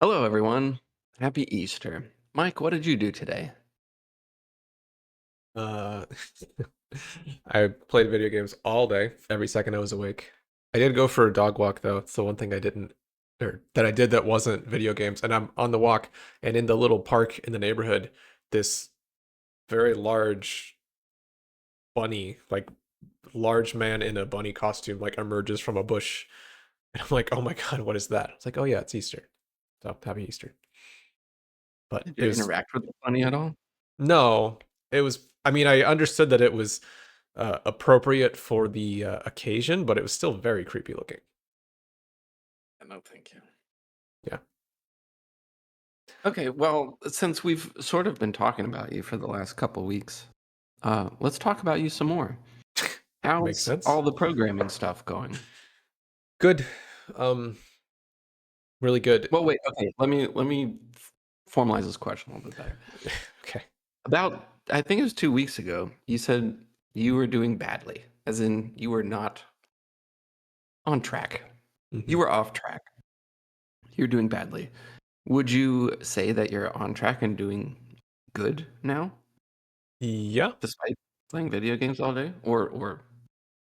Hello, everyone. Happy Easter. Mike, what did you do today? Uh, I played video games all day, every second I was awake. I did go for a dog walk though. It's the one thing I didn't, or that I did that wasn't video games. And I'm on the walk, and in the little park in the neighborhood, this very large bunny, like large man in a bunny costume, like emerges from a bush. And I'm like, oh my God, what is that? It's like, oh yeah, it's Easter. So happy Easter. But Did it you was interact with the bunny at all? no, it was. I mean, I understood that it was appropriate for the occasion, but it was still very creepy looking. No, thank you. Yeah. Okay, well, since we've sort of been talking about you for the last couple weeks, let's talk about you some more. Makes How's sense. all the programming stuff going? Good. Um, really good. Well, wait, okay, let me formalize this question a little bit better. Okay. About, I think it was 2 weeks ago, you said you were doing badly, as in you were not on track. Hmm. You were off track. You're doing badly. Would you say that you're on track and doing good now, Yeah. despite playing video games all day? Or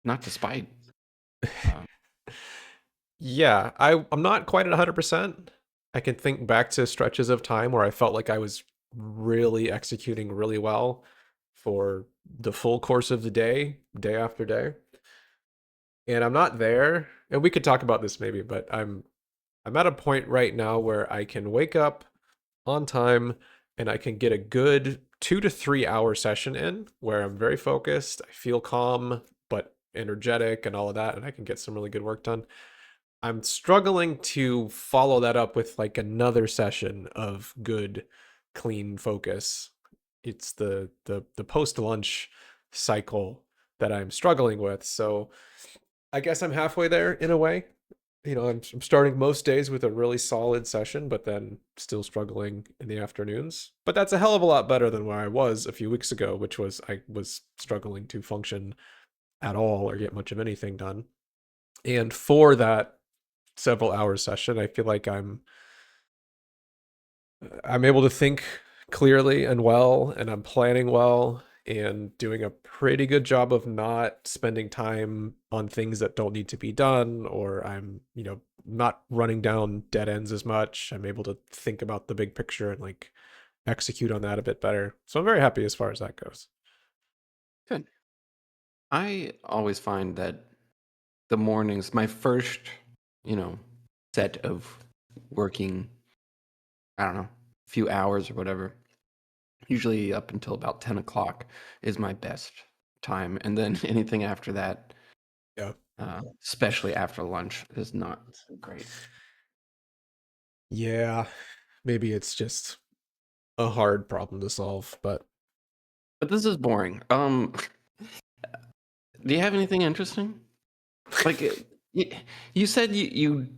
not despite. Um, Yeah. I'm not quite at 100%. I can think back to stretches of time where I felt like I was really executing really well for the full course of the day, day after day. And I'm not there. And we could talk about this maybe, but I'm at a point right now where I can wake up on time and I can get a good 2 to 3 hour session in where I'm very focused. I feel calm, but energetic and all of that. And I can get some really good work done. I'm struggling to follow that up with like another session of good, clean focus. It's the post lunch cycle that I'm struggling with. So I guess I'm halfway there in a way. I'm starting most days with a really solid session, but then still struggling in the afternoons. But that's a hell of a lot better than where I was a few weeks ago, which was I was struggling to function at all or get much of anything done. And for that several hour session, I feel like I'm able to think clearly and well, and I'm planning well and doing a pretty good job of not spending time on things that don't need to be done, or I'm not running down dead ends as much. I'm able to think about the big picture and like execute on that a bit better. So I'm very happy as far as that goes. Good. I always find that the mornings, my first, you know, set of working, I don't know, a few hours or whatever, usually up until about 10 o'clock is my best time. And then anything after that, Yeah. especially after lunch, is not so great. Yeah. Maybe it's just a hard problem to solve, but But this is boring. Do you have anything interesting? Like, you, you said you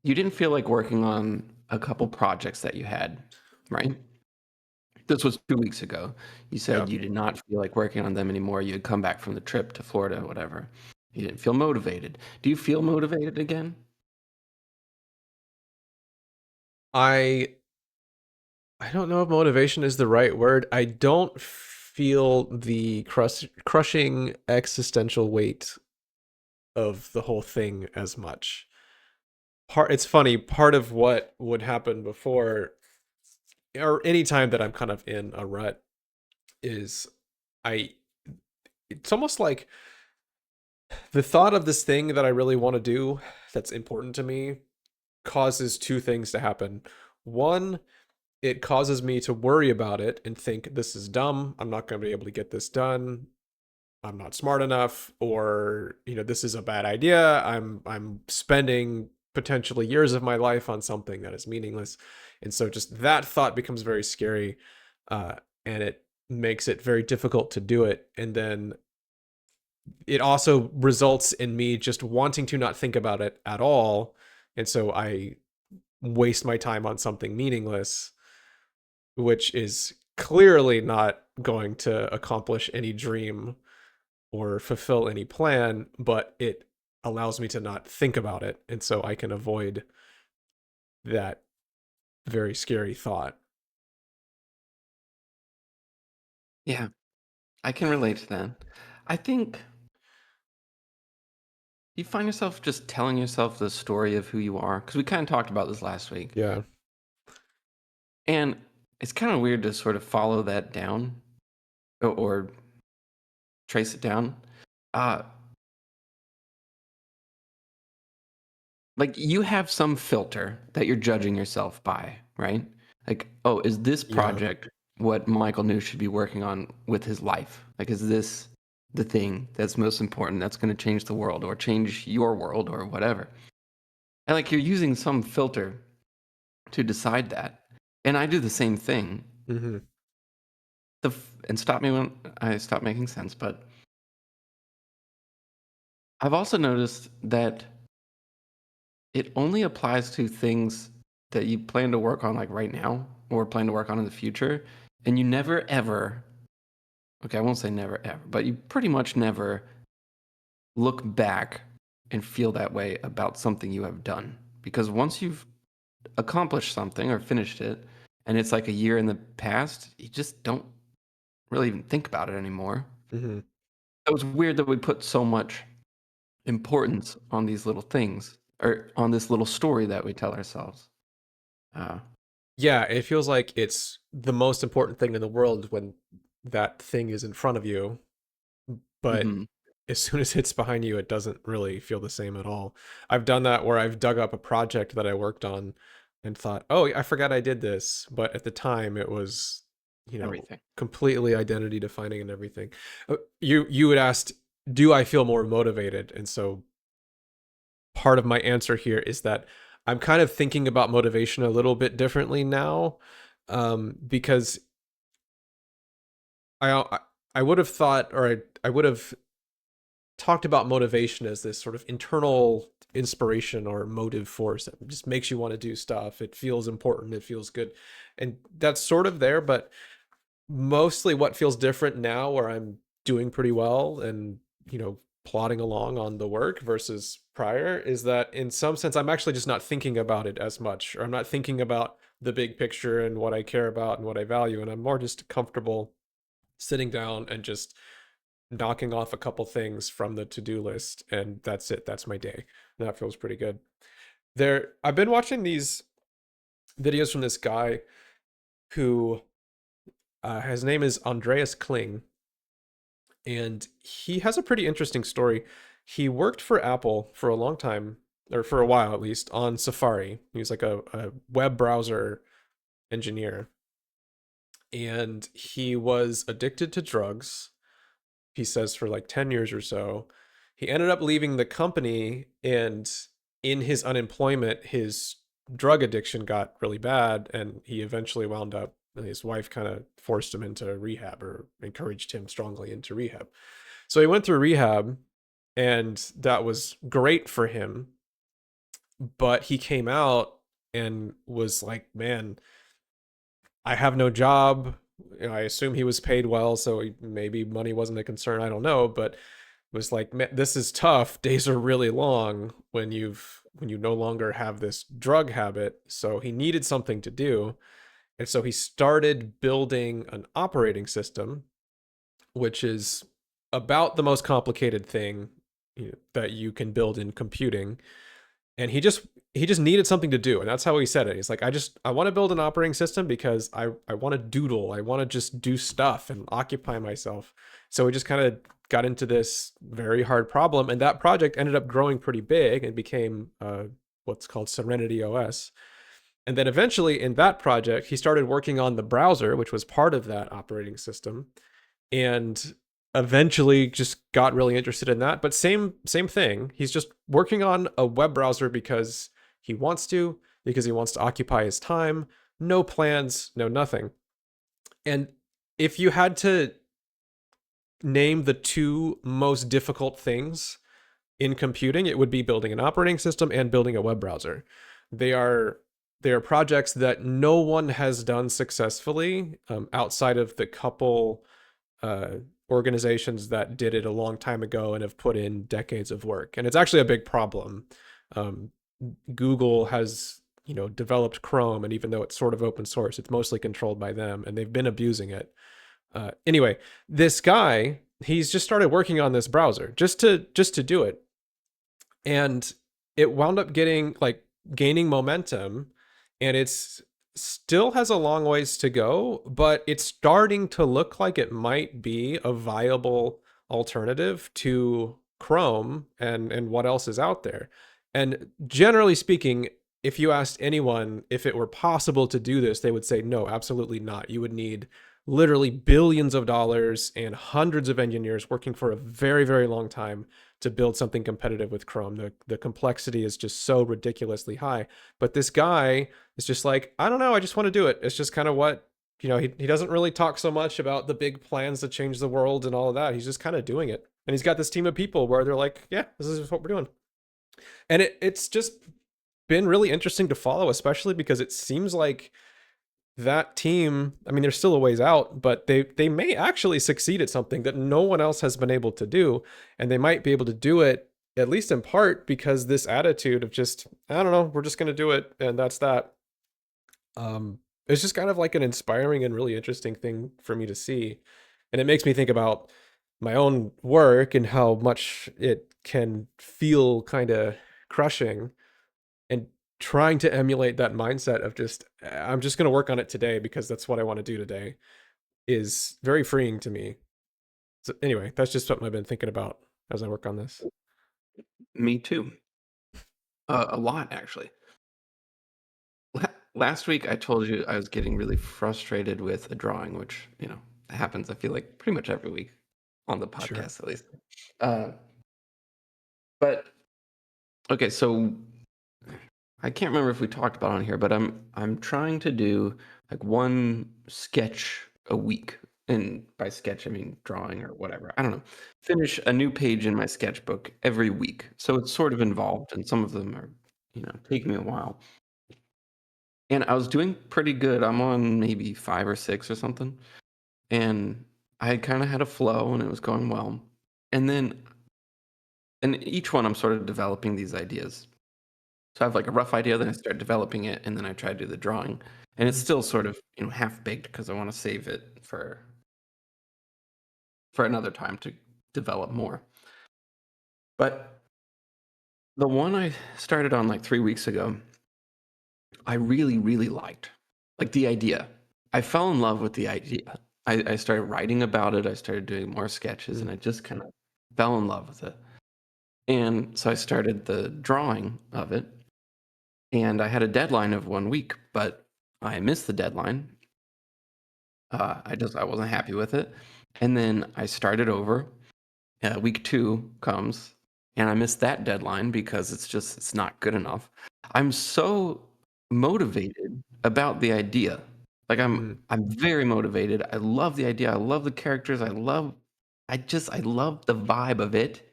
didn't feel like working on a couple projects that you had, right? This was 2 weeks ago. You yeah. said you did not feel like working on them anymore. You had come back from the trip to Florida, whatever. You didn't feel motivated. Do you feel motivated again? I I don't know if motivation is the right word. I don't feel the crushing existential weight of the whole thing as much. It's funny, part of what would happen before or any time that I'm kind of in a rut is I it's almost like the thought of this thing that I really want to do that's important to me causes two things to happen. One, it causes me to worry about it and think this is dumb. I'm not going to be able to get this done. I'm not smart enough, or this is a bad idea. I'm spending potentially years of my life on something that is meaningless, and so just that thought becomes very scary, uh, and it makes it very difficult to do it. And then it also results in me just wanting to not think about it at all, and so I waste my time on something meaningless, which is clearly not going to accomplish any dream or fulfill any plan, but it allows me to not think about it. And so I can avoid that very scary thought. Yeah, I can relate to that. I think you find yourself just telling yourself the story of who you are, because we kind of talked about this last week. Yeah. And it's kind of weird to sort of follow that down or trace it down. Uh, like you have some filter that you're judging yourself by, right? Like, oh, is this Yeah. project what Michael New should be working on with his life? Like, is this the thing that's most important that's going to change the world or change your world or whatever? And like you're using some filter to decide that. And I do the same thing. Hmm. And stop me when I stop making sense, but I've also noticed that it only applies to things that you plan to work on like right now or plan to work on in the future. And you never ever, okay, I won't say never ever, but you pretty much never look back and feel that way about something you have done. Because once you've accomplished something or finished it, and it's like a year in the past, you just don't really even think about it anymore. Hmm. So it's weird that we put so much importance on these little things or on this little story that we tell ourselves. Uh, Yeah, it feels like it's the most important thing in the world when that thing is in front of you, but mhm. as soon as it's behind you, it doesn't really feel the same at all. I've done that where I've dug up a project that I worked on and thought, "Oh, I forgot I did this," but at the time it was, Everything. completely identity defining and everything. You had asked, "Do I feel more motivated?" And so part of my answer here is that I'm kind of thinking about motivation a little bit differently now, because I I would have thought, or I would have talked about motivation as this sort of internal inspiration or motive force that just makes you want to do stuff. It feels important, it feels good, and that's sort of there. But mostly, what feels different now, where I'm doing pretty well and plodding along on the work versus prior, is that in some sense I'm actually just not thinking about it as much, or I'm not thinking about the big picture and what I care about and what I value, and I'm more just comfortable sitting down and just knocking off a couple things from the to-do list, and that's it. That's my day. And that feels pretty good. I've been watching these videos from this guy who his name is Andreas Kling, and he has a pretty interesting story. He worked for Apple for a long time, or for a while at least, on Safari. He was like a web browser engineer, and he was addicted to drugs, he says, for like 10 years or so. He ended up leaving the company, and in his unemployment, his drug addiction got really bad, and he eventually wound up, his wife kind of forced him into rehab, or encouraged him strongly into rehab. So he went through rehab, and that was great for him. But he came out and was like, man, I have no job. I assume he was paid well, so maybe money wasn't a concern. I don't know, but was like, man, this is tough. Days are really long when you no longer have this drug habit. So he needed something to do, and so he started building an operating system, which is about the most complicated thing that you can build in computing. And he just needed something to do, and that's how he said it. He's like, I want to build an operating system because I want to doodle, I want to just do stuff and occupy myself. So he just kind of got into this very hard problem, and that project ended up growing pretty big and became what's called Serenity OS. And then eventually in that project he started working on the browser, which was part of that operating system, and eventually just got really interested in that. But same thing, he's just working on a web browser because he wants to, because he wants to occupy his time. No plans, no nothing. And if you had to name the two most difficult things in computing, it would be building an operating system and building a web browser. They are projects that no one has done successfully, outside of the couple uh, organizations that did it a long time ago and have put in decades of work. And it's actually a big problem. Um, Google has developed Chrome, and even though it's sort of open source, it's mostly controlled by them, and they've been abusing it. Anyway, this guy, he's just started working on this browser just to do it, and it wound up getting like gaining momentum, and it's still has a long ways to go, but it's starting to look like it might be a viable alternative to Chrome and what else is out there. And generally speaking, if you asked anyone if it were possible to do this, they would say no, absolutely not. You would need literally billions of dollars and hundreds of engineers working for a very, very long time to build something competitive with Chrome. The complexity is just so ridiculously high. But this guy is just like, I don't know, I just want to do it. It's just kind of what, he doesn't really talk so much about the big plans to change the world and all of that. He's just kind of doing it. And he's got this team of people where they're like, yeah, this is what we're doing. And it's just been really interesting to follow, especially because it seems like that team, I mean, they're still a ways out, but they may actually succeed at something that no one else has been able to do, and they might be able to do it at least in part because this attitude of just, I don't know, we're just going to do it and that's that. It's just kind of like an inspiring and really interesting thing for me to see, and it makes me think about my own work and how much it can feel kind of crushing, and trying to emulate that mindset of just, I'm just going to work on it today because that's what I want to do today, is very freeing to me. So anyway, that's just something I've been thinking about as I work on this. Me too. A lot, actually. Last week, I told you I was getting really frustrated with a drawing, which, happens, I feel like, pretty much every week on the Sure. podcast, at least. Uh, but okay, so I can't remember if we talked about it on here, but I'm trying to do like one sketch a week. And by sketch, I mean drawing or whatever. I don't know. Finish a new page in my sketchbook every week. So it's sort of involved, and some of them are, taking me a while. And I was doing pretty good. I'm on maybe 5 or 6 or something. And I kind of had a flow and it was going well. And then, and each one I'm sort of developing these ideas. So I have like a rough idea, then I start developing it, and then I try to do the drawing. And it's Mhm. still sort of, half baked because I want to save it for another time to develop more. But the one I started on like 3 weeks ago, I really, really liked. Like the idea. I fell in love with the idea. I started writing about it, I started doing more sketches, and I just kind of fell in love with it. And so I started the drawing of it, and I had a deadline of 1 week, but I missed the deadline. I wasn't happy with it, and then I started over. Week 2 comes, and I missed that deadline because it's not good enough. I'm so motivated about the idea. Like Mm. I'm very motivated. I love the idea. I love the characters. I love the vibe of it.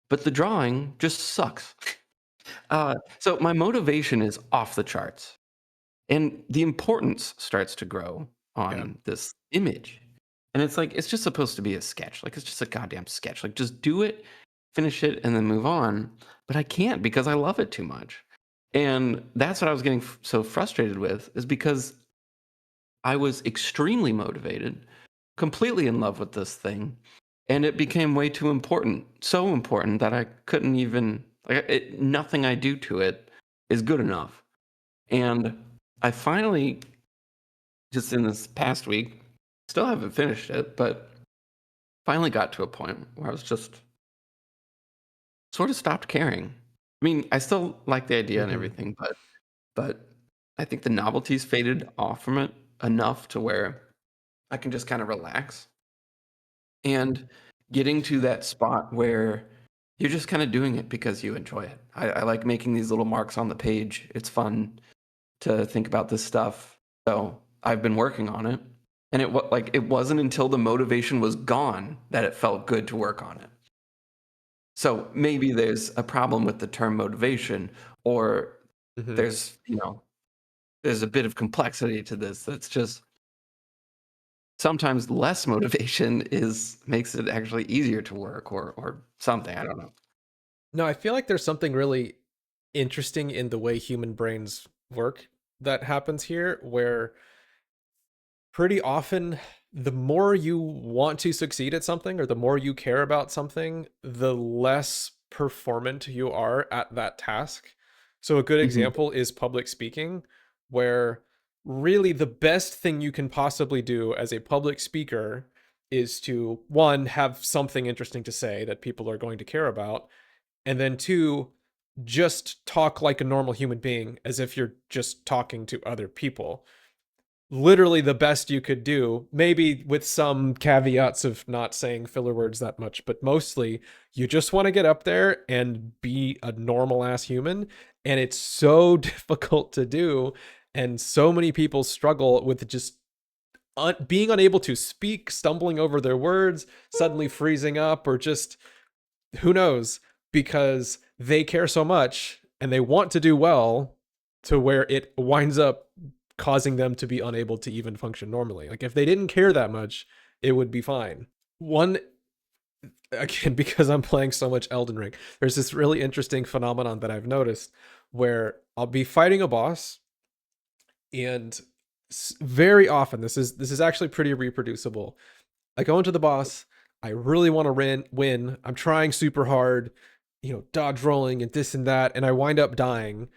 But the drawing just sucks. So my motivation is off the charts. And the importance starts to grow Yeah. on this image. And it's like, it's just supposed to be a sketch. Like, it's just a goddamn sketch. Like, just do it, finish it, and then move on. But I can't because I love it too much. And that's what I was getting so frustrated with, is because I was extremely motivated, completely in love with this thing. And it became way too important. So important that I couldn't even, nothing I do to it is good enough. And I finally, just in this past week, still haven't finished it, but finally got to a point where I was just sort of stopped caring. I mean, I still like the idea and Hmm. everything, but I think the novelty's faded off from it enough to where I can just kind of relax. And getting to that spot where you're just kind of doing it because you enjoy it. I like making these little marks on the page. It's fun to think about this stuff. So I've been working on it, and it wasn't until the motivation was gone that it felt good to work on it. So maybe there's a problem with the term motivation, or Hmm. there's a bit of complexity to this. That's just sometimes less motivation is makes it actually easier to work, or something. I don't know. No, I feel like there's something really interesting in the way human brains work that happens here where pretty often the more you want to succeed at something or the more you care about something, the less performant you are at that task. So a good Hmm. example is public speaking, where really the best thing you can possibly do as a public speaker is to one, have something interesting to say that people are going to care about, and then two, just talk like a normal human being as if you're just talking to other people. Literally the best you could do, maybe with some caveats of not saying filler words that much, but mostly you just want to get up there and be a normal ass human. And it's so difficult to do. And so many people struggle with just being unable to speak, stumbling over their words, suddenly freezing up, or just who knows, because they care so much and they want to do well to where it winds up causing them to be unable to even function normally. Like if they didn't care that much, it would be fine. One, again, because I'm playing so much Elden Ring, there's this really interesting phenomenon that I've noticed where I'll be fighting a boss, and very often this is actually pretty reproducible. I go into the boss. I really want to win. I'm trying super hard, dodge rolling and this and that, and I wind up dying.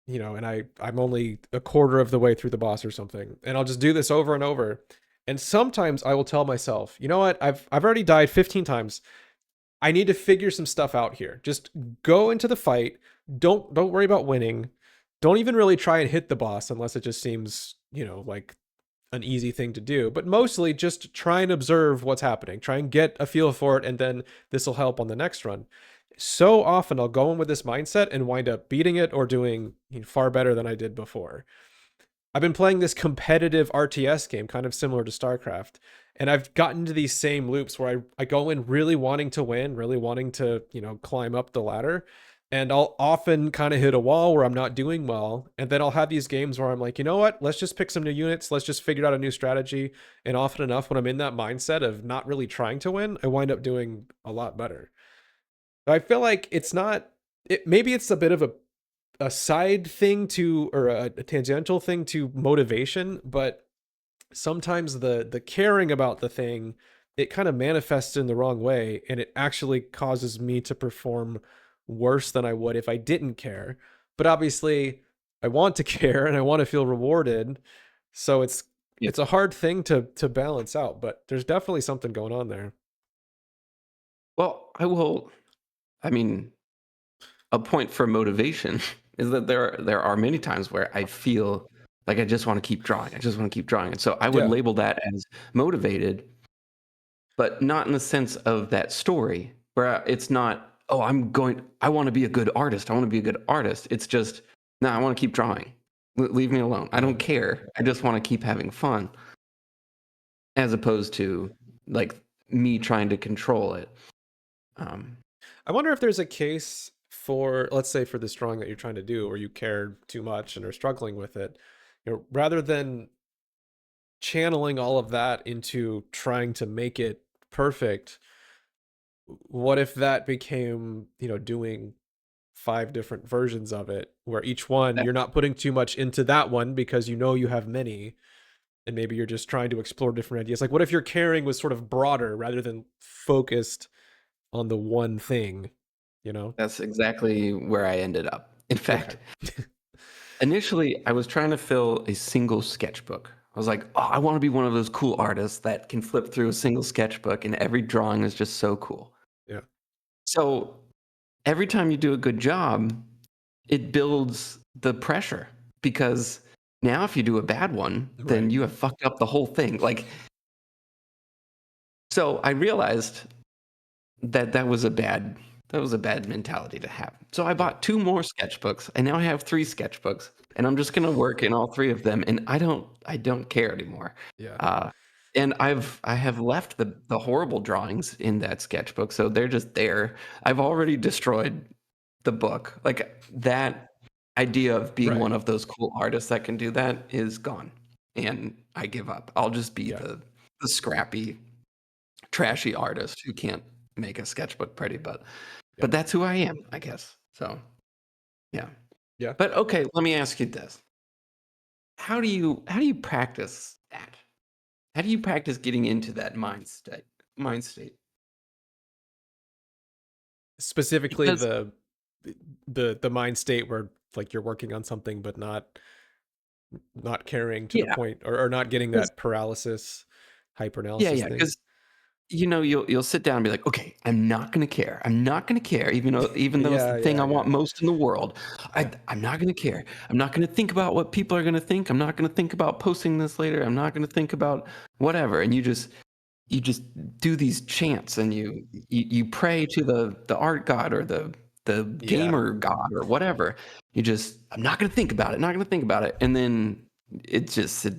And I'm only a quarter of the way through the boss or something, and I'll just do this over and over. And sometimes I will tell myself, you know what? I've already died 15 times. I need to figure some stuff out here. Just go into the fight. Don't worry about winning. Don't even really try and hit the boss unless it just seems, like an easy thing to do, but mostly just try and observe what's happening, try and get a feel for it, and then this will help on the next run. So often I'll go in with this mindset and wind up beating it or doing far better than I did before. I've been playing this competitive RTS game, kind of similar to StarCraft, and I've gotten into these same loops where I go in really wanting to win, really wanting to, climb up the ladder. And I'll often kind of hit a wall where I'm not doing well. And then I'll have these games where I'm like, you know what? Let's just pick some new units. Let's just figure out a new strategy. And often enough, when I'm in that mindset of not really trying to win, I wind up doing a lot better. I feel like it's not, maybe it's a bit of a side thing to, or a tangential thing to motivation, but sometimes the caring about the thing, it kind of manifests in the wrong way, and it actually causes me to perform worse than I would if I didn't care. But obviously I want to care and I want to feel rewarded, so Yeah. it's a hard thing to balance out, but there's definitely something going on there. Well, I mean, a point for motivation is that there are many times where I feel like I just want to keep drawing. I just want to keep drawing. And so I would Yeah, label that as motivated, but not in the sense of that story where it's not, oh, I want to be a good artist. I want to be a good artist. It's just, no, I want to keep drawing. Leave me alone. I yeah. don't care. I just want to keep having fun, as opposed to like me trying to control it. Um, I wonder if there's a case for, let's say, for this drawing that you're trying to do, where you care too much and are struggling with it, rather than channeling all of that into trying to make it perfect, what if that became, doing five different versions of it, where each one that, you're not putting too much into that one because you have many, and maybe you're just trying to explore different ideas. Like, what if your caring was sort of broader rather than focused on the one thing, you know? that's exactly where I ended up. In Okay. fact, initially, I was trying to fill a single sketchbook. I was like, oh, I want to be one of those cool artists that can flip through a single sketchbook and every drawing is just so cool. Yeah. So every time you do a good job, it builds the pressure because now if you do a bad one, then Right. you have fucked up the whole thing. Like, so I realized that that was a bad mentality to have. So I Yeah. bought 2 more sketchbooks, and now I have 3 sketchbooks, and I'm just gonna work in all 3 of them, and I don't care anymore. Yeah. Uh, and I have left the horrible drawings in that sketchbook, so they're just there. I've already destroyed the book. Like, that idea of being Right. one of those cool artists that can do that is gone, and I give up. I'll just be Yeah. the scrappy, trashy artist who can't make a sketchbook pretty, Yeah. but that's who I am, I guess. So, yeah. Yeah. But okay, let me ask you this. how do you practice that? How do you practice getting into that mind state? Specifically Because the mind state where like you're working on something but not caring to the yeah, point, or not getting 'cause that paralysis yeah, hyperanalysis yeah, thing. because you'll sit down and be like, "Okay, I'm not gonna care. I'm not gonna care, even though it's the Yeah, thing yeah, I want yeah. most in the world. Yeah. I'm not gonna care. I'm not gonna think about what people are gonna think. I'm not gonna think about posting this later. I'm not gonna think about whatever." And you just do these chants and you pray to the art god or the Yeah. gamer god or whatever. I'm not gonna think about it, not gonna think about it. And then it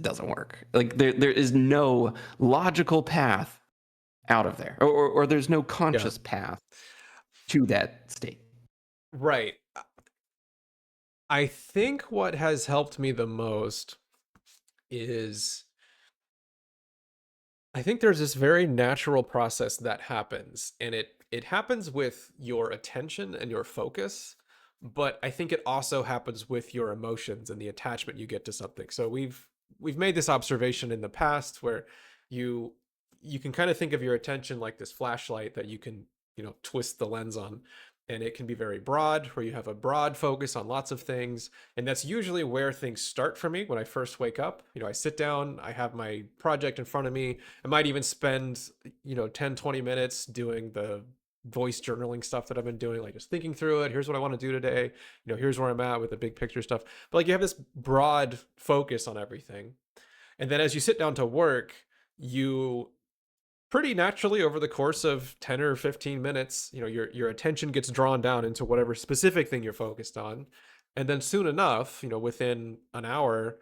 doesn't work. Like there is no logical path out of there. Or there's no Yeah. conscious path to that state. Right. I think what has helped me the most is I think there's this very natural process that happens, and it happens with your attention and your focus, but I think it also happens with your emotions and the attachment you get to something. So we've made this observation in the past where you you can kind of think of your attention like this flashlight that you can, twist the lens on, and it can be very broad, where you have a broad focus on lots of things, and that's usually where things start for me when I first wake up. I sit down, I have my project in front of me. I might even spend, 10, 20 minutes doing the voice journaling stuff that I've been doing, like just thinking through it. Here's what I want to do today. Here's where I'm at with the big picture stuff. But like you have this broad focus on everything. And then as you sit down to work, you pretty naturally over the course of 10 or 15 minutes, your attention gets drawn down into whatever specific thing you're focused on. And then soon enough, within an hour,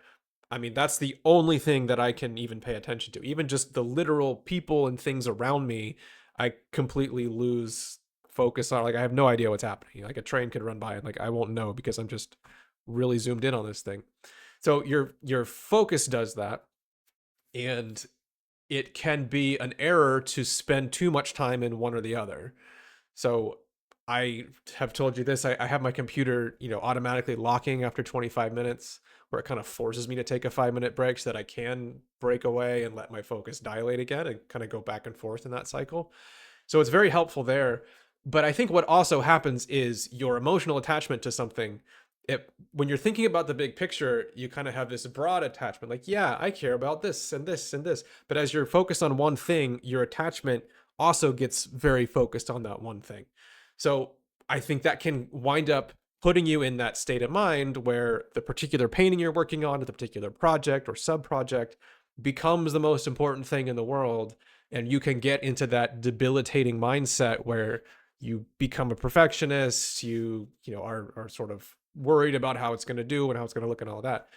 I mean, that's the only thing that I can even pay attention to. Even just the literal people and things around me, I completely lose focus on. Like, I have no idea what's happening. Like, a train could run by and, like, I won't know because I'm just really zoomed in on this thing. So, your focus does that. And it can be an error to spend too much time in one or the other. So I have told you this. I have my computer, automatically locking after 25 minutes, where it kind of forces me to take a 5-minute break so that I can break away and let my focus dilate again and kind of go back and forth in that cycle. So it's very helpful there. But I think what also happens is your emotional attachment to something. When you're thinking about the big picture, you kind of have this broad attachment, like, yeah, I care about this and this and this. But as you're focused on one thing, your attachment also gets very focused on that one thing. So I think that can wind up putting you in that state of mind where the particular painting you're working on, or the particular project or sub project, becomes the most important thing in the world, and you can get into that debilitating mindset where you become a perfectionist. You are sort of worried about how it's going to do and how it's going to look and all that.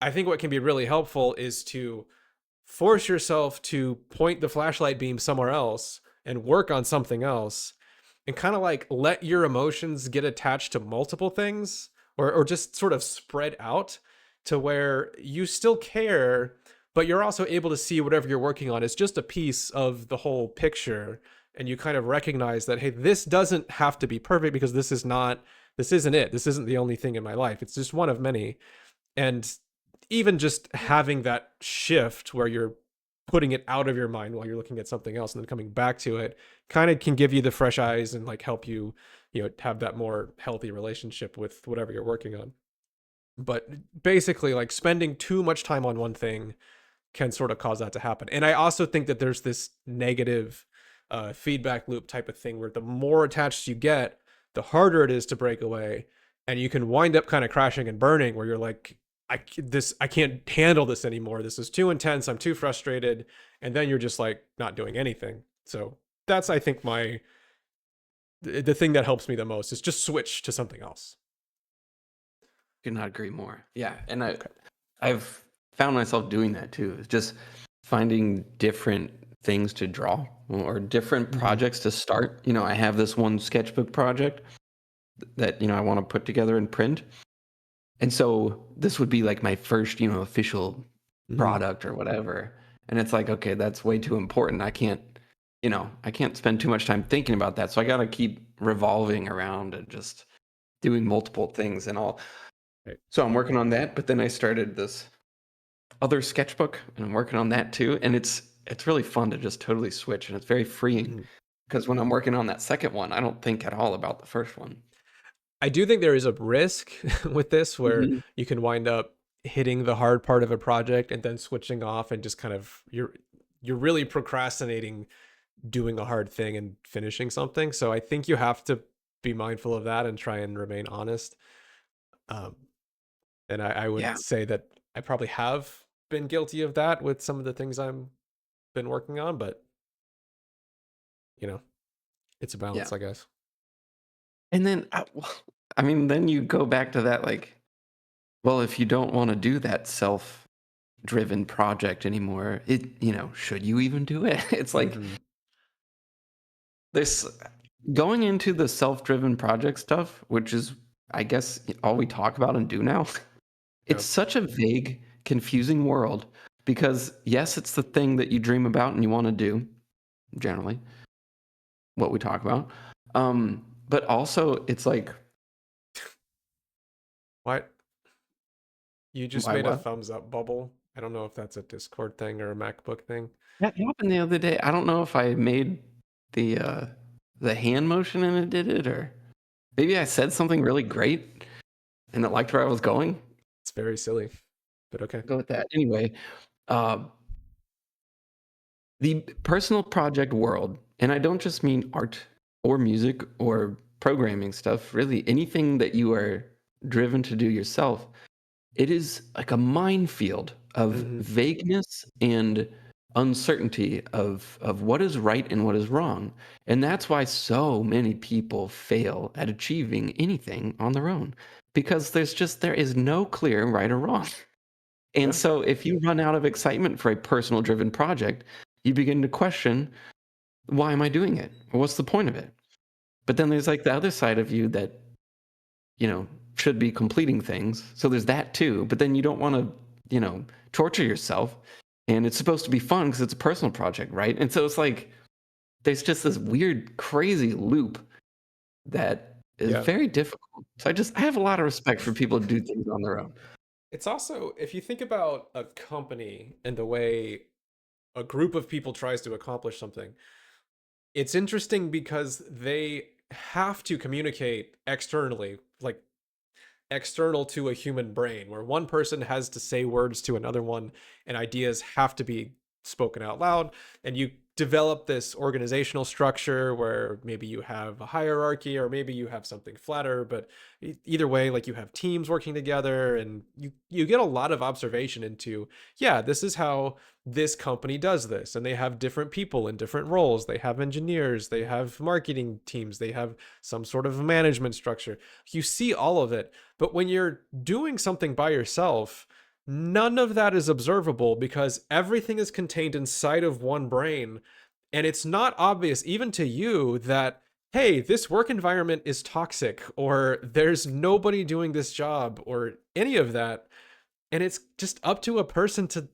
I think what can be really helpful is to force yourself to point the flashlight beam somewhere else and work on something else, and kind of like let your emotions get attached to multiple things, or just sort of spread out to where you still care, but you're also able to see whatever you're working on is just a piece of the whole picture. And you kind of recognize that, hey, this doesn't have to be perfect because this isn't it. This isn't the only thing in my life. It's just one of many. And even just having that shift where you're putting it out of your mind while you're looking at something else and then coming back to it kind of can give you the fresh eyes and like help you, have that more healthy relationship with whatever you're working on. But basically, like, spending too much time on one thing can sort of cause that to happen. And I also think that there's this negative feedback loop type of thing where the more attached you get, the harder it is to break away, and you can wind up kind of crashing and burning where you're like, I can't handle this anymore. This is too intense. I'm too frustrated, and then you're just like not doing anything. So that's, I think, the thing that helps me the most is just switch to something else. Could not agree more. Yeah, and Okay. I've found myself doing that too. It's just finding different things to draw or different Hmm. projects to start. I have this one sketchbook project that I want to put together and print. And so this would be like my first, official Hmm. product or whatever. And it's like, okay, that's way too important. I can't spend too much time thinking about that. So I got to keep revolving around and just doing multiple things and all. Right. So I'm working on that, but then I started this. other sketchbook, and I'm working on that too. And it's really fun to just totally switch, and it's very freeing Mhm. because when I'm working on that second one, I don't think at all about the first one. I do think there is a risk with this where Mhm. you can wind up hitting the hard part of a project and then switching off and just kind of you're really procrastinating doing a hard thing and finishing something. So I think you have to be mindful of that and try and remain honest. Um, and I would Yeah, say that I probably have been guilty of that with some of the things I'm been working on, but you know, it's a yeah. balance, I guess. And then, I mean, then you go back to that, like, well, if you don't want to do that self-driven project anymore, should you even do it? It's like Hmm. this going into the self-driven project stuff, which is, I guess, all we talk about and do now. Yeah. It's such a vague, confusing world because yes, it's the thing that you dream about and you want to do, generally, what we talk about. But also it's like, What? You just why made a what? thumbs up bubble. I don't know if that's a Discord thing or a MacBook thing. That happened the other day. I don't know if I made the uh the hand motion and it did it, or maybe I said something really great and it liked where I was going. It's very silly, but okay. Go with that. Anyway, uh the personal project world, and I don't just mean art or music or programming stuff, really anything that you are driven to do yourself, it is like a minefield of Hmm. vagueness and uncertainty of what is right and what is wrong. And that's why so many people fail at achieving anything on their own because there is no clear right or wrong. And Yeah. so if you run out of excitement for a personal driven project, you begin to question, why am I doing it? Or what's the point of it? But then there's like the other side of you that, you know, should be completing things. So there's that too. But then you don't want to, torture yourself. And it's supposed to be fun because it's a personal project, right? And so it's like there's just this weird, crazy loop that is Yeah. very difficult. So I have a lot of respect for people who do things on their own. It's also, if you think about a company and the way a group of people tries to accomplish something, it's interesting because they have to communicate externally, like external to a human brain, where one person has to say words to another one and ideas have to be spoken out loud. And you develop this organizational structure where maybe you have a hierarchy or maybe you have something flatter, but either way, like you have teams working together and you get a lot of observation into, yeah, this is how this company does this, and they have different people in different roles. They have engineers, they have marketing teams, they have some sort of management structure. You see all of it. But when you're doing something by yourself, none of that is observable because everything is contained inside of one brain. And it's not obvious, even to you, that, hey, this work environment is toxic, or there's nobody doing this job, or any of that. And it's just up to a person to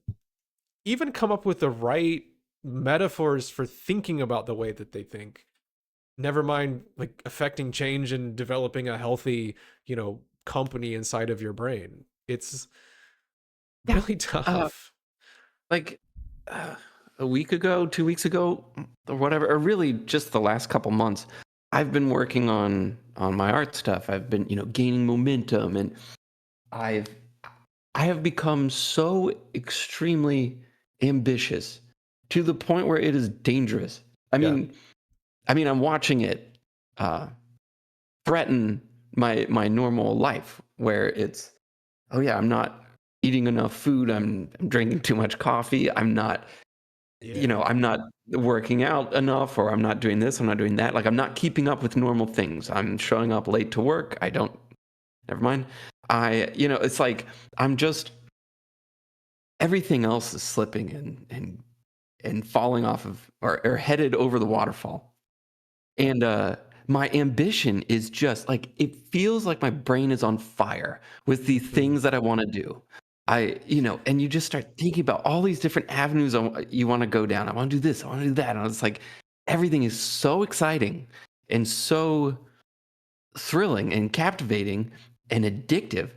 even come up with the right metaphors for thinking about the way that they think. Never mind like affecting change and developing a healthy, company inside of your brain. It's Yeah. really Uh, tough. like a week ago, 2 weeks ago, or whatever, or really just the last couple months, I've been working on my art stuff. I've been, gaining momentum, and I've I have become so extremely ambitious to the point where it is dangerous. I Yeah. mean, I'm watching it uh, threaten my normal life, where it's, oh yeah, I'm not eating enough food. I'm drinking too much coffee. Yeah. I'm not working out enough, or I'm not doing this, I'm not doing that. Like, I'm not keeping up with normal things. I'm showing up late to work. I don't, never mind. It's like I'm just, everything else is slipping and falling off of, or headed over the waterfall. And my ambition is just like, it feels like my brain is on fire with the Mhm. things that I want to do. And you just start thinking about all these different avenues you want to go down. I want to do this, I want to do that. And it's like everything is so exciting and so thrilling and captivating and addictive.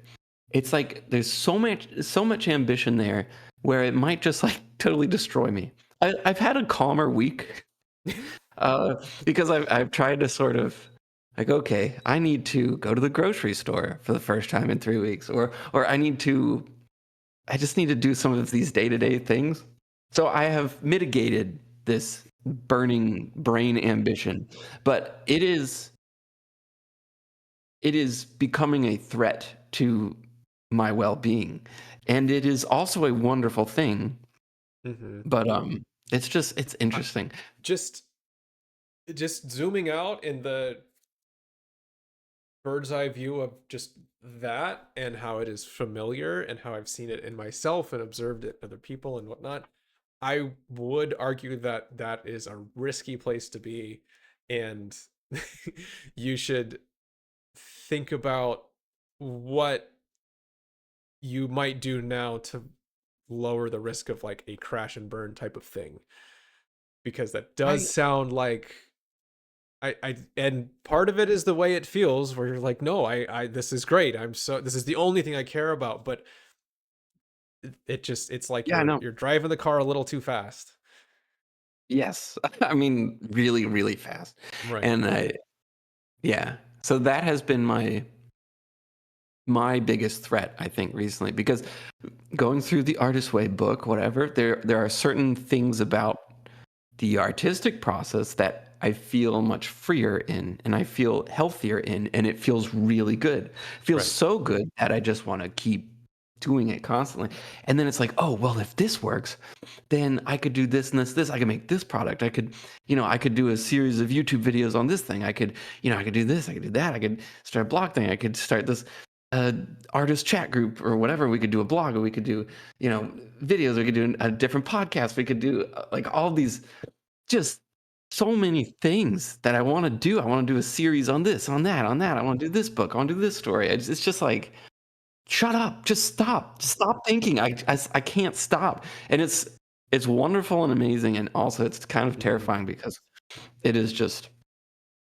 It's like there's so much ambition there, where it might just like totally destroy me. I've had a calmer week because I've tried to sort of like, okay, I need to go to the grocery store for the first time in 3 weeks, or I just need to do some of these day to day things. So I have mitigated this burning brain ambition, but it is becoming a threat to my well being, and it is also a wonderful thing. Hmm. But it's interesting. Just zooming out in the bird's eye view of just that and how it is familiar and how I've seen it in myself and observed it in other people and whatnot, I would argue that that is a risky place to be, and you should think about what you might do now to lower the risk of like a crash and burn type of thing, because that does I sound like and part of it is the way it feels where you're like, no, this is great, this is the only thing I care about, but it's like Yeah, I know. you're driving the car a little too fast. Yes. I mean, really, really fast. Right. And yeah. So that has been my biggest threat, I think, recently, because going through the Artist Way book, whatever, there are certain things about the artistic process that I feel much freer in and I feel healthier in, and it feels really good. It feels Right. so good that I just want to keep doing it constantly. And then it's like, oh, well, if this works, then I could do this and this. I could make this product. I could do a series of YouTube videos on this thing. I could do this. I could do that. I could start a blog thing. I could start this uh, artist chat group or whatever. We could do a blog, or we could do, videos. We could do a different podcast. We could do like all these, just so many things that I want to do. I want to do a series on this, on that, on that. I want to do this book. I want to do this story. It's just like, shut up, just stop thinking. I can't stop. And it's wonderful and amazing, and also it's kind of Hmm. terrifying because it is just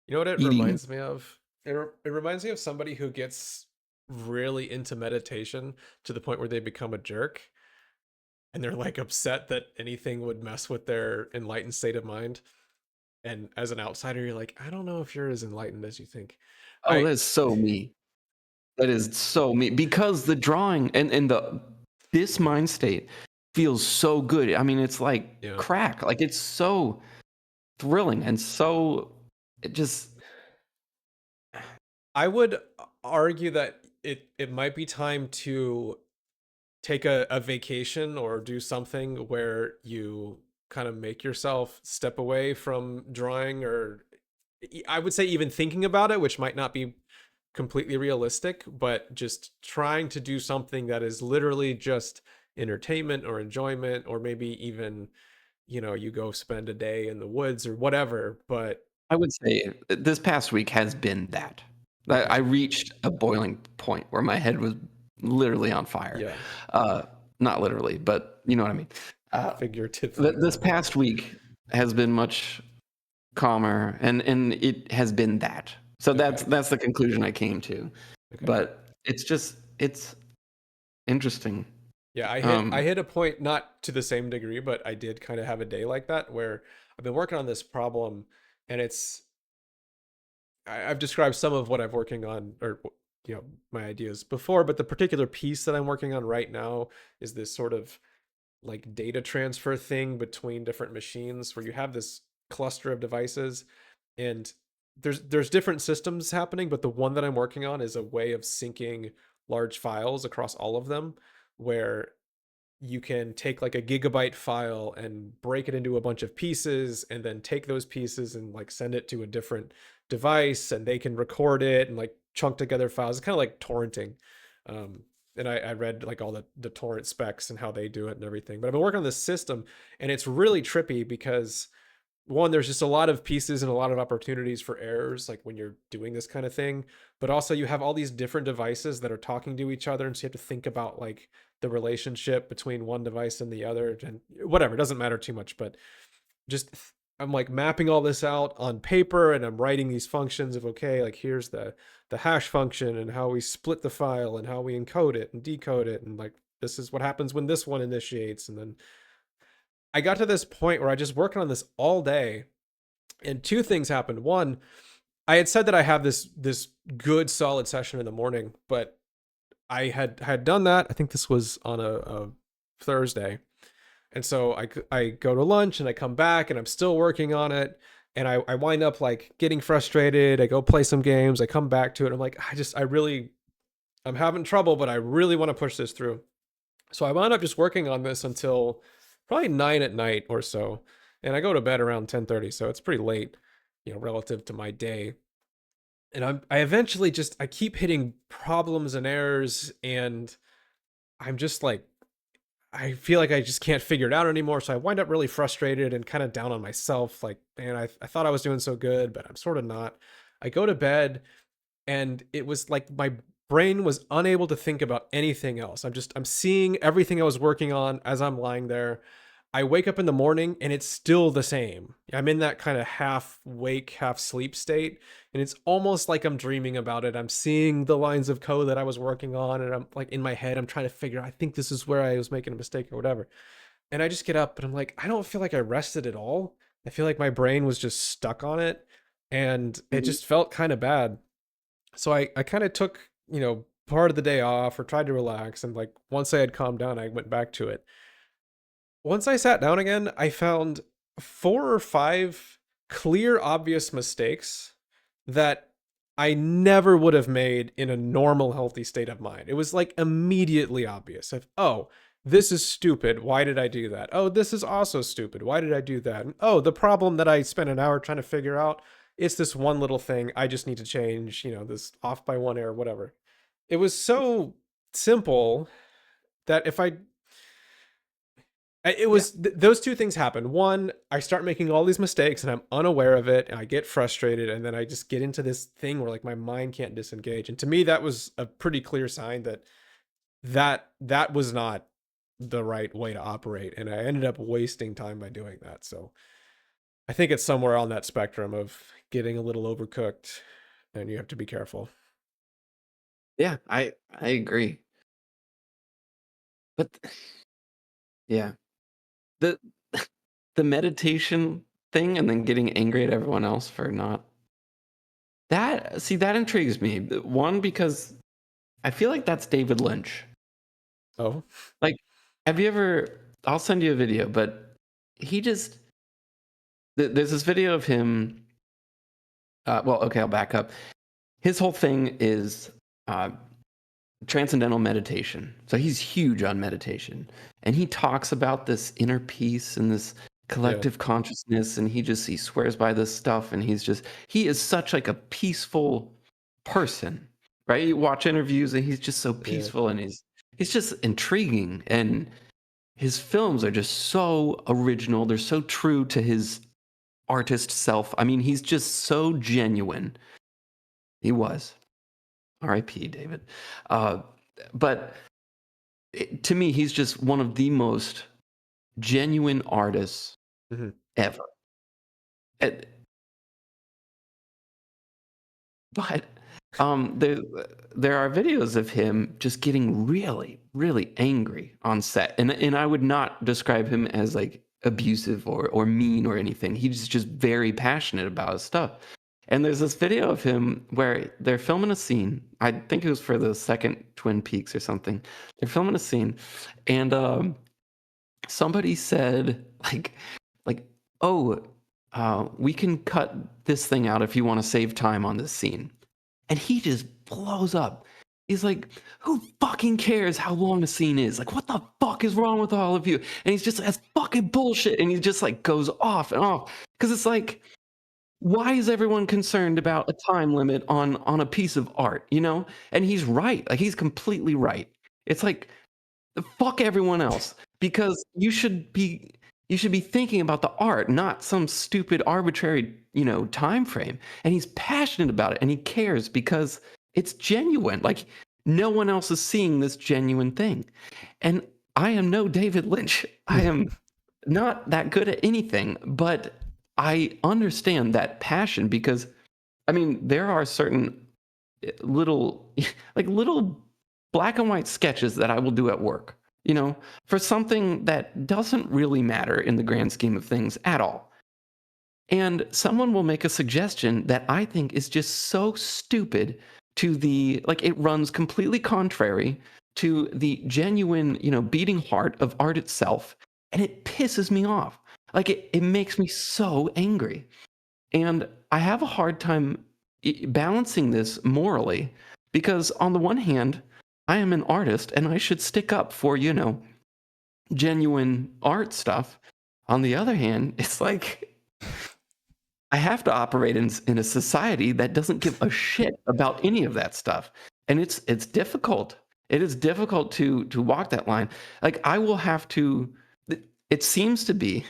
You know what it eating. reminds me of? It reminds me of somebody who gets really into meditation to the point where they become a jerk and they're like upset that anything would mess with their enlightened state of mind. And as an outsider, you're like, I don't know if you're as enlightened as you think. Oh, I that's so me. That is so me, because the drawing and the this mind state feels so good. I mean, it's like Yeah. crack. Like, it's so thrilling and so, it just, I would argue that it might be time to take a vacation or do something where you kind of make yourself step away from drawing, or I would say even thinking about it, which might not be completely realistic, but just trying to do something that is literally just entertainment or enjoyment, or maybe even, you go spend a day in the woods or whatever. But I would say this past week has been that. I okay. reached a boiling point where my head was literally on fire. Yeah. Uh, Not literally, but you know what I mean. Uh, Figuratively. this past week has been much calmer, and it has been that. So that's Okay. that's the conclusion I came to. Okay. But it's interesting. Yeah, I Um, hit a point, not to the same degree, but I did kind of have a day like that where I've been working on this problem, and I've described some of what I'm working on, or my ideas before, but the particular piece that I'm working on right now is this sort of like data transfer thing between different machines where you have this cluster of devices, and there's different systems happening, but the one that I'm working on is a way of syncing large files across all of them, where you can take like a gigabyte file and break it into a bunch of pieces, and then take those pieces and like send it to a different device, and they can record it and like chunk together files. It's kind of like torrenting. um, and I read like all the torrent specs and how they do it and everything, but I've been working on this system, and it's really trippy because one, there's just a lot of pieces and a lot of opportunities for errors, like when you're doing this kind of thing. But also, you have all these different devices that are talking to each other, and so you have to think about like the relationship between one device and the other, and whatever. It doesn't matter too much, but just I'm like mapping all this out on paper, and I'm writing these functions of, okay, like here's the hash function and how we split the file and how we encode it and decode it, and like this is what happens when this one initiates. And then I got to this point where I just working on this all day, and two things happened. One, I had said that I have this good solid session in the morning, but I had done that. I think this was on a Thursday, and so I go to lunch and I come back and I'm still working on it, and I wind up like getting frustrated. I go play some games. I come back to it. I'm like, I'm having trouble, but I really want to push this through. So I wound up just working on this until probably 9 at night or so, and I go to bed around 10:30, so it's pretty late, relative to my day. And I eventually just I keep hitting problems and errors, and I'm just like I feel like I just can't figure it out anymore. So I wind up really frustrated and kind of down on myself. Like, man, I thought I was doing so good, but I'm sort of not. I go to bed, and it was like my brain was unable to think about anything else. I'm seeing everything I was working on as I'm lying there. I wake up in the morning and it's still the same. I'm in that kind of half wake, half sleep state, and it's almost like I'm dreaming about it. I'm seeing the lines of code that I was working on, and I'm like in my head I'm trying to figure out, I think this is where I was making a mistake or whatever. And I just get up and I'm like, I don't feel like I rested at all. I feel like my brain was just stuck on it, and it Mhm. just felt kind of bad. So I kind of took, part of the day off or tried to relax, and like once I had calmed down, I went back to it. Once I sat down again, I found four or five clear, obvious mistakes that I never would have made in a normal, healthy state of mind. It was like immediately obvious of, oh, this is stupid. Why did I do that? Oh, this is also stupid. Why did I do that? And, oh, the problem that I spent an hour trying to figure out, it's this one little thing I just need to change, this off by one error, whatever. It was so simple that if I it Yeah. was those two things happen. One, I start making all these mistakes and I'm unaware of it, and I get frustrated, and then I just get into this thing where like my mind can't disengage. And to me, that was a pretty clear sign that that was not the right way to operate, and I ended up wasting time by doing that. So I think it's somewhere on that spectrum of getting a little overcooked, and you have to be careful. Yeah, I agree. But yeah, the the meditation thing and then getting angry at everyone else for not that see that intrigues me. One, because I feel like that's David Lynch. Oh, Like, have you ever I'll send you a video, but he just there's this video of him well, okay, I'll back up. His whole thing is uh transcendental meditation. So he's huge on meditation. And he talks about this inner peace and this yeah, collective consciousness, and he swears by this stuff, and he is such like a peaceful person. Right? You watch interviews and he's just so yeah, peaceful, and he's just intriguing, and his films are just so original. They're so true to his artist self. I mean, he's just so genuine. He was. R.I.P. David. Uh, but to me, he's just one of the most genuine artists hmm, ever. And- but there are videos of him just getting really, really angry on set, and I would not describe him as like abusive or mean or anything. He's just very passionate about his stuff. And there's this video of him where they're filming a scene. I think it was for the second Twin Peaks or something. They're filming a scene, and somebody said like oh we can cut this thing out if you want to save time on this scene, and he just blows up. He's like, who fucking cares how long the scene is? Like, what the fuck is wrong with all of you? And he's just, that's fucking bullshit, and he just like goes off and off, because it's like, why is everyone concerned about a time limit on a piece of art, and he's right. Like, he's completely right. It's like, fuck everyone else, because you should be thinking about the art, not some stupid arbitrary time frame. And he's passionate about it, and he cares because it's genuine. Like, no one else is seeing this genuine thing. And I am no David Lynch. I am not that good at anything, but I understand that passion, because I mean, there are certain little like little black and white sketches that I will do at work. you know, for something that doesn't really matter in the grand scheme of things at all. And someone will make a suggestion that I think is just so stupid to the like it runs completely contrary to the genuine, beating heart of art itself. And it pisses me off. Like it makes me so angry. And I have a hard time balancing this morally because, on the one hand, I am an artist and I should stick up for, genuine art stuff. On the other hand, it's like I have to operate in a society that doesn't give a shit about any of that stuff. And it's difficult. It is difficult to walk that line. Like I will have to it seems to be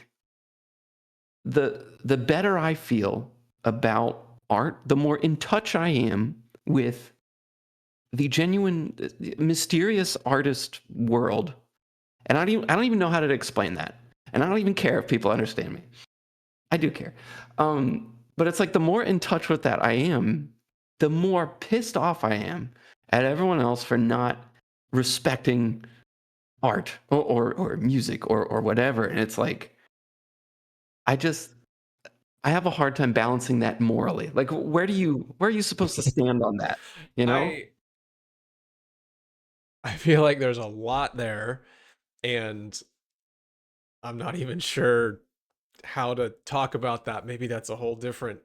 the better I feel about art, the more in touch I am with the genuine, mysterious artist world. And I don't even know how to explain that. And I don't even care if people understand me. I do care. But it's like the more in touch with that I am, the more pissed off I am at everyone else for not respecting art or music or whatever. And it's like I just I have a hard time balancing that morally. Like, where are you supposed to stand on that? You know? I I feel like there's a lot there, and I'm not even sure how to talk about that. Maybe that's a whole different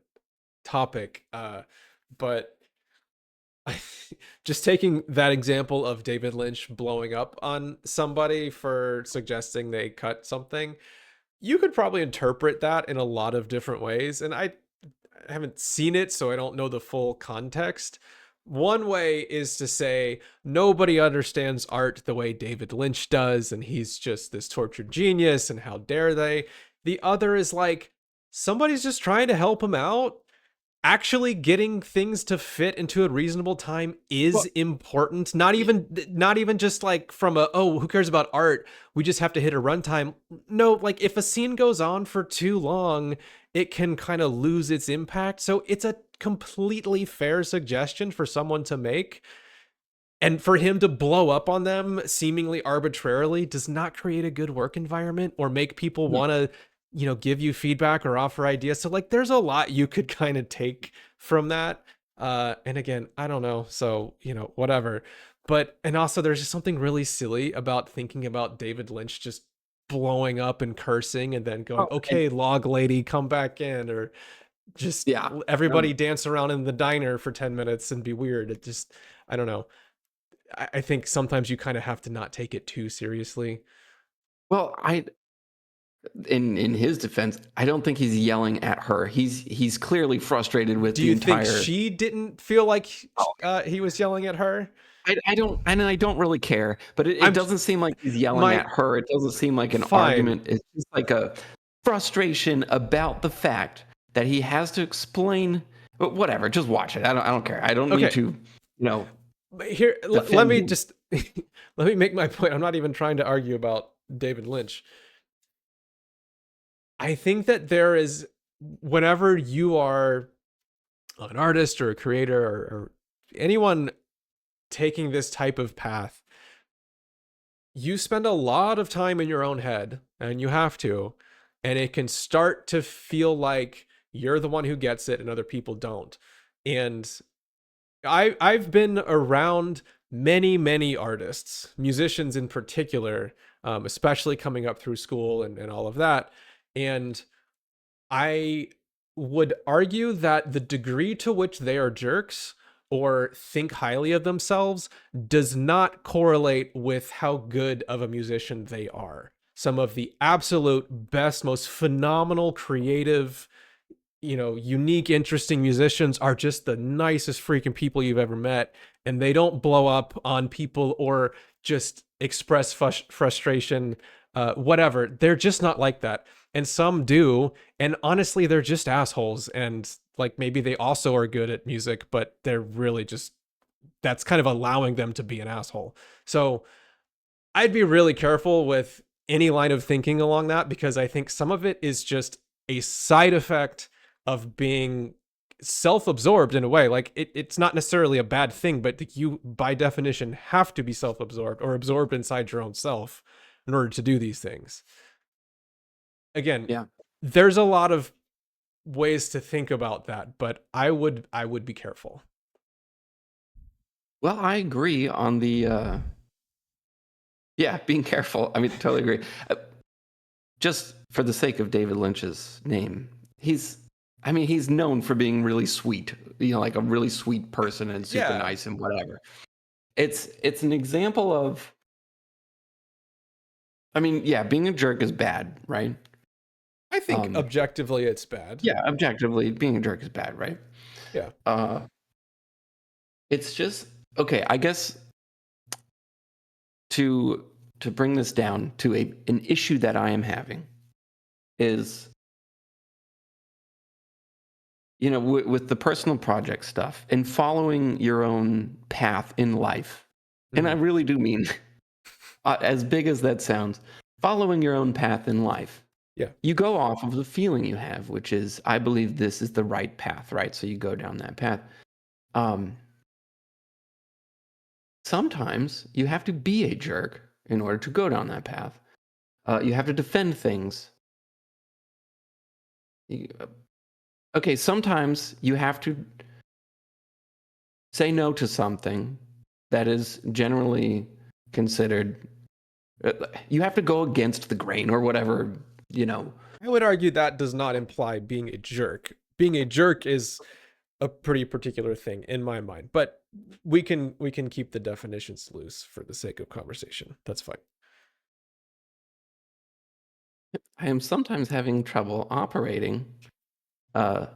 topic. But I, just taking that example of David Lynch blowing up on somebody for suggesting they cut something, you could probably interpret that in a lot of different ways. And I haven't seen it, so I don't know the full context. One way is to say nobody understands art the way David Lynch does, and he's just this tortured genius, and how dare they? The other is like somebody's just trying to help him out. Actually getting things to fit into a reasonable time is Well, important. Not even just like from a, oh, who cares about art, we just have to hit a runtime. No, like if a scene goes on for too long, it can kind of lose its impact. So it's a completely fair suggestion for someone to make, and for him to blow up on them seemingly arbitrarily does not create a good work environment or make people no. want to, give you feedback or offer ideas. So like there's a lot you could kind of take from that. And again, I don't know. So, whatever. But and also there's just something really silly about thinking about David Lynch just blowing up and cursing and then going, Oh, and okay, log lady, come back in, or just yeah. everybody dance around in the diner for 10 minutes and be weird. It just, I don't know. I think sometimes you kind of have to not take it too seriously. Well, I in his defense, I don't think he's yelling at her. He's clearly frustrated with Do the you think entire. she didn't feel like Oh, he was yelling at her? I don't really care, but it I'm doesn't seem like he's yelling my at her. It doesn't seem like an fine. argument. It's just like a frustration about the fact that he has to explain. But whatever, just watch it. I don't care. I don't need Okay, to, but here let defend me him. just let me make my point. I'm not even trying to argue about David Lynch. I think that there is, whenever you are an artist or a creator, or anyone taking this type of path, you spend a lot of time in your own head, and you have to, and it can start to feel like you're the one who gets it and other people don't. And I've been around many artists, musicians in particular, especially coming up through school and all of that. And I would argue that the degree to which they are jerks or think highly of themselves does not correlate with how good of a musician they are. Some of the absolute best, most phenomenal, creative, unique, interesting musicians are just the nicest freaking people you've ever met. And they don't blow up on people or just express frustration, whatever. They're just not like that. And some do. And honestly, they're just assholes. And like maybe they also are good at music, but they're really just, that's kind of allowing them to be an asshole. So I'd be really careful with any line of thinking along that, because I think some of it is just a side effect of being self-absorbed in a way. Like it's not necessarily a bad thing, but you by definition have to be self-absorbed or absorbed inside your own self in order to do these things. Again, Yeah. there's a lot of ways to think about that, but I would be careful. Well, I agree on the yeah, being careful. I mean, totally agree. Uh, just for the sake of David Lynch's name, he's I mean, he's known for being really sweet, like a really sweet person and super Yeah, nice and whatever. It's an example of I mean, yeah, being a jerk is bad, right? I think Um, objectively it's bad. yeah, objectively, being a jerk is bad, right? Yeah. Uh, it's just okay. I guess to to bring this down to an issue that I am having is with the personal project stuff and following your own path in life, and I Mm. really do mean as big as that sounds, following your own path in life. Yeah. You go off of the feeling you have, which is, I believe this is the right path, right? So you go down that path. Um, Sometimes you have to be a jerk in order to go down that path. You have to defend things. Okay, sometimes you have to say no to something that is generally considered. You have to go against the grain or whatever, you know. I would argue that does not imply being a jerk. Being a jerk is a pretty particular thing in my mind, but we can keep the definitions loose for the sake of conversation. That's fine. I am sometimes having trouble operating. Uh,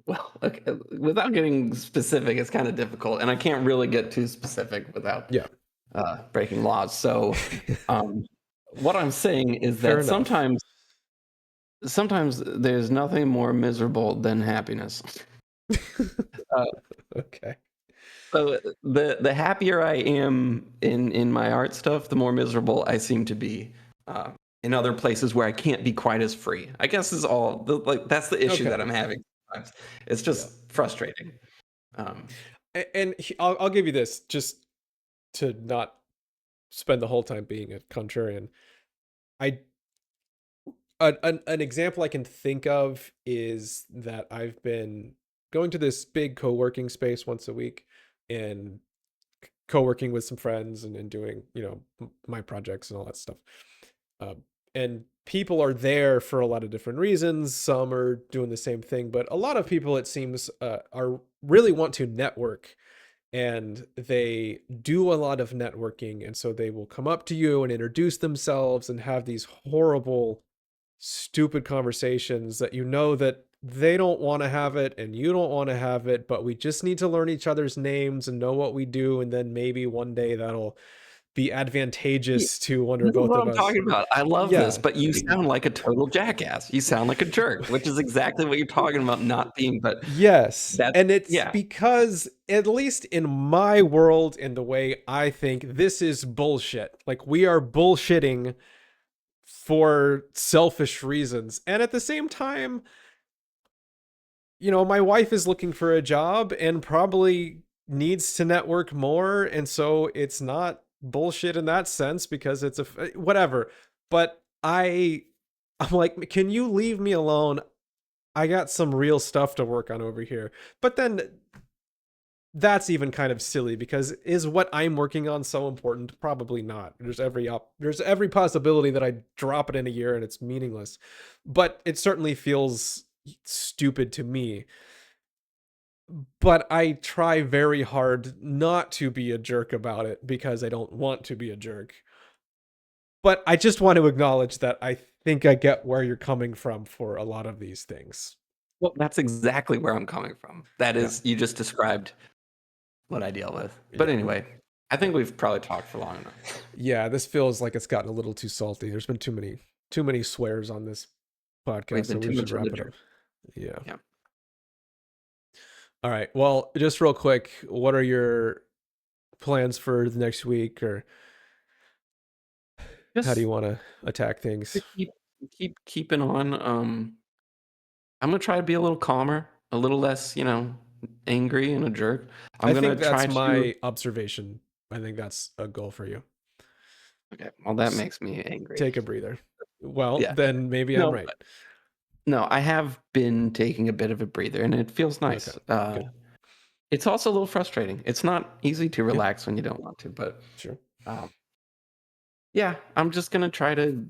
well, okay, without getting specific, it's kind of difficult, and I can't really get too specific without Yeah. breaking laws. So, um, what I'm saying is Fair that enough. sometimes there's nothing more miserable than happiness. Uh, Okay. so the happier I am in my art stuff, the more miserable I seem to be in other places where I can't be quite as free. I guess is all like that's the issue that Okay. I'm having sometimes. It's Yeah. just frustrating. Um, And I'll give you this just to not spend the whole time being a contrarian. I an example I can think of is that I've been going to this big co-working space once a week and co-working with some friends and doing my projects and all that stuff. And people are there for a lot of different reasons. Some are doing the same thing, but a lot of people, it seems, are really want to network, and they do a lot of networking, and so they will come up to you and introduce themselves and have these horrible, stupid conversations that that they don't want to have it and you don't want to have it, but we just need to learn each other's names and know what we do, and then maybe one day that'll be yeah, advantageous to one or this is both what of I'm us. talking about. I love this, Yeah. but you sound like a total jackass. You sound like a jerk, which is exactly what you're talking about not being. But Yes. that's And it's yeah, because, at least in my world, in the way I think, this is bullshit. Like, we are bullshitting for selfish reasons. And at the same time, my wife is looking for a job and probably needs to network more. And so it's not bullshit in that sense because it's whatever. But I'm like, can you leave me alone? I got some real stuff to work on over here. But then that's even kind of silly, because is what I'm working on so important? Probably not. There's every possibility that I drop it in a year and it's meaningless. But it certainly feels stupid to me. But I try very hard not to be a jerk about it because I don't want to be a jerk. But I just want to acknowledge that I think I get where you're coming from for a lot of these things. well, that's exactly where I'm coming from. That Yeah. is, you just described what I deal with. But Yeah. anyway, I Yeah. think we've probably talked for long enough. Yeah, this feels like it's gotten a little too salty. There's been too many swears on this podcast, We've so been we too should much of a wrap it jerk. up. Yeah. Yeah. All right. Well, just real quick, what are your plans for the next week, or how do Just you want to attack to things? keep keeping on. I'm gonna try to be a little calmer, a little less, angry and a jerk. I'm I gonna think try that's to. my observation. I think that's a goal for you. Okay, well, that Just makes me angry. take a breather. Well, Yeah. then maybe I'm No, right. no, I have been taking a bit of a breather, and it feels Okay, nice. good. It's also a little frustrating. It's not easy to Yeah, relax when you don't want to, but, sure. um, yeah, I'm just gonna try to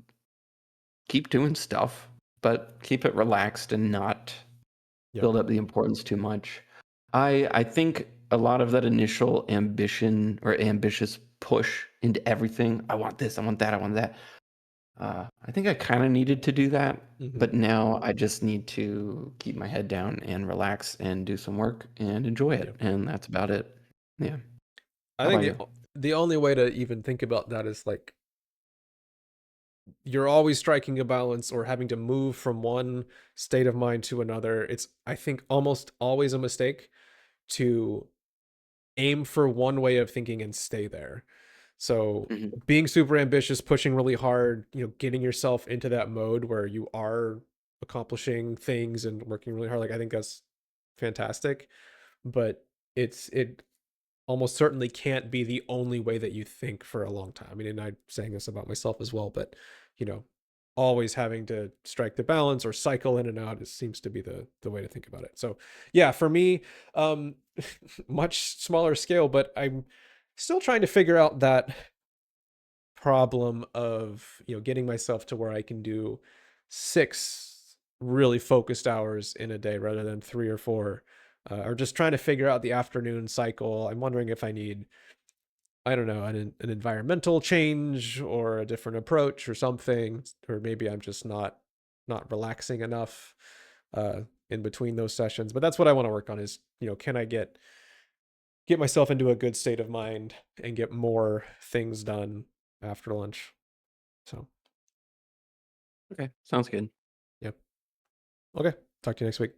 keep doing stuff, but keep it relaxed and not Yep. build up the importance too much. I think a lot of that initial ambition or ambitious push into everything, I want this, I want that, I want that. I think I kind of needed to do that, Hmm. but now I just need to keep my head down and relax and do some work and enjoy it, Yep. and that's about it. Yeah. I How think about you? the only way to even think about that is like you're always striking a balance or having to move from one state of mind to another. It's, I think, almost always a mistake to aim for one way of thinking and stay there. So Mhm. being super ambitious, pushing really hard, getting yourself into that mode where you are accomplishing things and working really hard, like I think that's fantastic. But it almost certainly can't be the only way that you think for a long time. I mean, and I'm saying this about myself as well, but you know, always having to strike the balance or cycle in and out, it seems to be the way to think about it. So yeah, for me, um, much smaller scale, but I'm still trying to figure out that problem of getting myself to where I can do 6 really focused hours in a day rather than 3 or 4, or just trying to figure out the afternoon cycle. I'm wondering if I need, I don't know, an environmental change or a different approach or something, or maybe I'm just not relaxing enough in between those sessions. But that's what I want to work on is, can I get myself into a good state of mind and get more things done after lunch. So, Okay, sounds good. yeah. Okay. Talk to you next week.